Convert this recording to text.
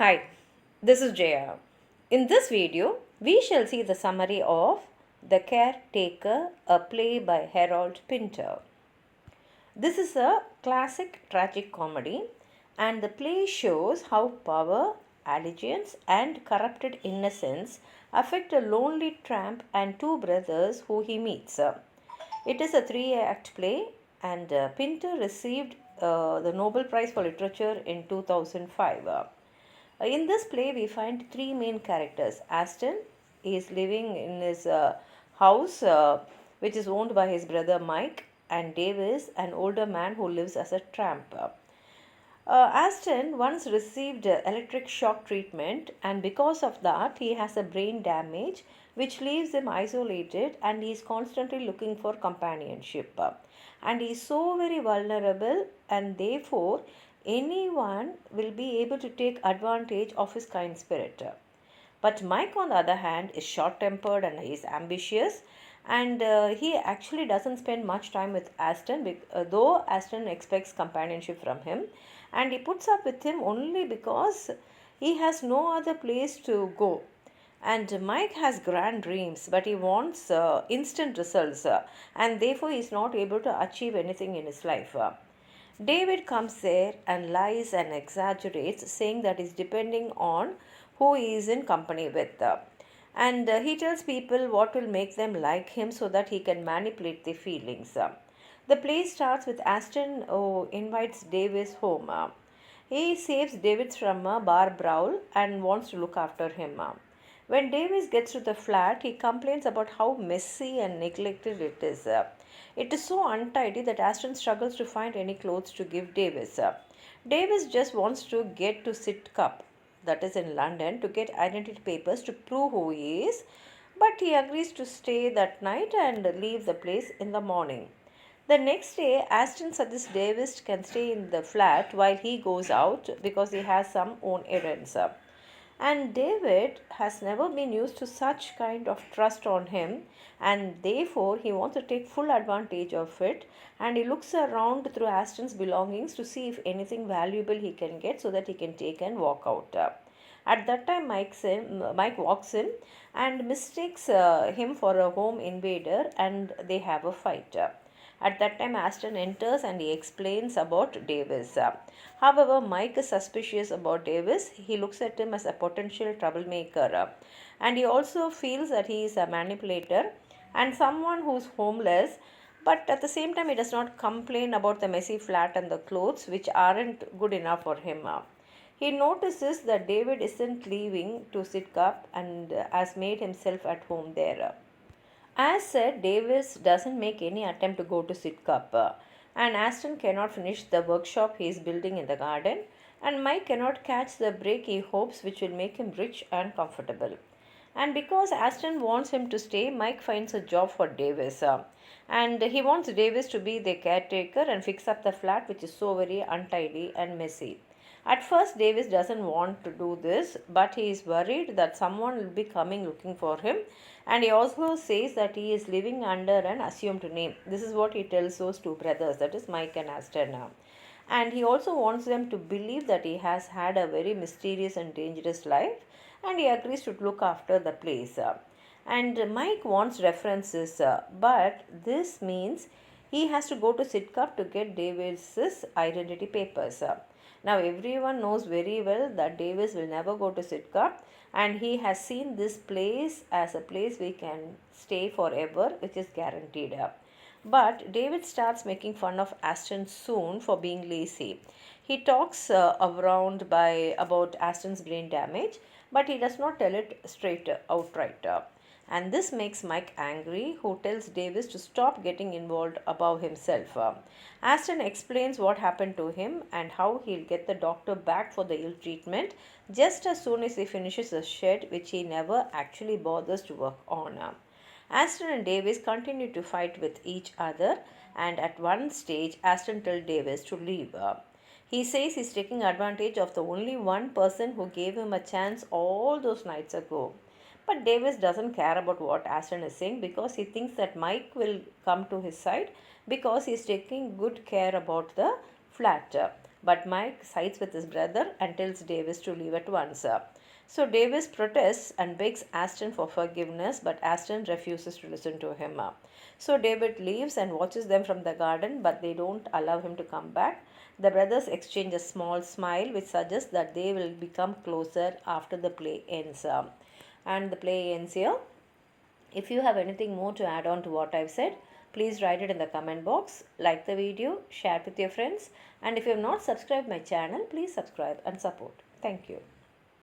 Hi, this is Jaya. In this video, we shall see the summary of The Caretaker, a play by Harold Pinter. This is a classic tragic comedy, and the play shows how power, allegiance, and corrupted innocence affect a lonely tramp and two brothers who he meets. It is a three-act play, and Pinter received the Nobel Prize for Literature in 2005. In this play, we find three main characters. Aston is living in his house, which is owned by his brother Mike, and Davis, an older man who lives as a tramp. Aston once received electric shock treatment, and because of that, he has a brain damage which leaves him isolated and he is constantly looking for companionship. And he is so very vulnerable, and therefore, anyone will be able to take advantage of his kind spirit. But Mike, on the other hand, is short tempered and he is ambitious, and he actually doesn't spend much time with Aston, though Aston expects companionship from him, and he puts up with him only because he has no other place to go. And Mike has grand dreams, but he wants instant results, and therefore he is not able to achieve anything in his life. David comes there and lies and exaggerates, saying that he's depending on who he is in company with. And he tells people what will make them like him so that he can manipulate their feelings. The play starts with Aston who invites Davis home. He saves David from a bar brawl and wants to look after him. When Davis gets to the flat, he complains about how messy and neglected it is. It is so untidy that Aston struggles to find any clothes to give Davis. Davis just wants to get to Sidcup, that is in London, to get identity papers to prove who he is, but he agrees to stay that night and leave the place in the morning. The next day, Aston suggests Davis can stay in the flat while he goes out because he has some own errands. And David has never been used to such kind of trust on him, and therefore he wants to take full advantage of it, and he looks around through Aston's belongings to see if anything valuable he can get so that he can take and walk out. At that time, Mike walks in and mistakes him for a home invader, and they have a fight. At that time, Aston enters and he explains about Davis. However, Mike is suspicious about Davis. He looks at him as a potential troublemaker. And he also feels that he is a manipulator and someone who's homeless. But at the same time, he does not complain about the messy flat and the clothes, which aren't good enough for him. He notices that David isn't leaving to Sidcup and has made himself at home there. As said, Davis doesn't make any attempt to go to Sidcup, and Aston cannot finish the workshop he is building in the garden, and Mike cannot catch the break he hopes which will make him rich and comfortable. And because Aston wants him to stay, Mike finds a job for Davis. And he wants Davis to be the caretaker and fix up the flat, which is so very untidy and messy. At first, Davis doesn't want to do this, but he is worried that someone will be coming looking for him. And he also says that he is living under an assumed name. This is what he tells those two brothers, that is Mike and Aston. And he also wants them to believe that he has had a very mysterious and dangerous life, and he agrees to look after the place. And Mike wants references, but this means he has to go to Sidcup to get Davis's identity papers. Now, everyone knows very well that Davis will never go to Sidcup, and he has seen this place as a place we can stay forever, which is guaranteed. But David starts making fun of Aston soon for being lazy. He talks around about Aston's brain damage, but he does not tell it straight outright. And this makes Mike angry, who tells Davis to stop getting involved above himself. Aston explains what happened to him and how he'll get the doctor back for the ill treatment just as soon as he finishes the shed, which he never actually bothers to work on. Aston and Davis continue to fight with each other, and at one stage, Aston tells Davis to leave. He says he's taking advantage of the only one person who gave him a chance all those nights ago. But Davis doesn't care about what Aston is saying because he thinks that Mike will come to his side because he's taking good care about the flat. but Mike sides with his brother and tells Davis to leave at once. So Davis protests and begs Aston for forgiveness, but Aston refuses to listen to him. So David leaves and watches them from the garden, but they don't allow him to come back. The brothers exchange a small smile, which suggests that they will become closer after the play ends. And the play ends here. If you have anything more to add on to what I've said, please write it in the comment box. Like the video, share it with your friends, and if you have not subscribed my channel, please subscribe and support. Thank you.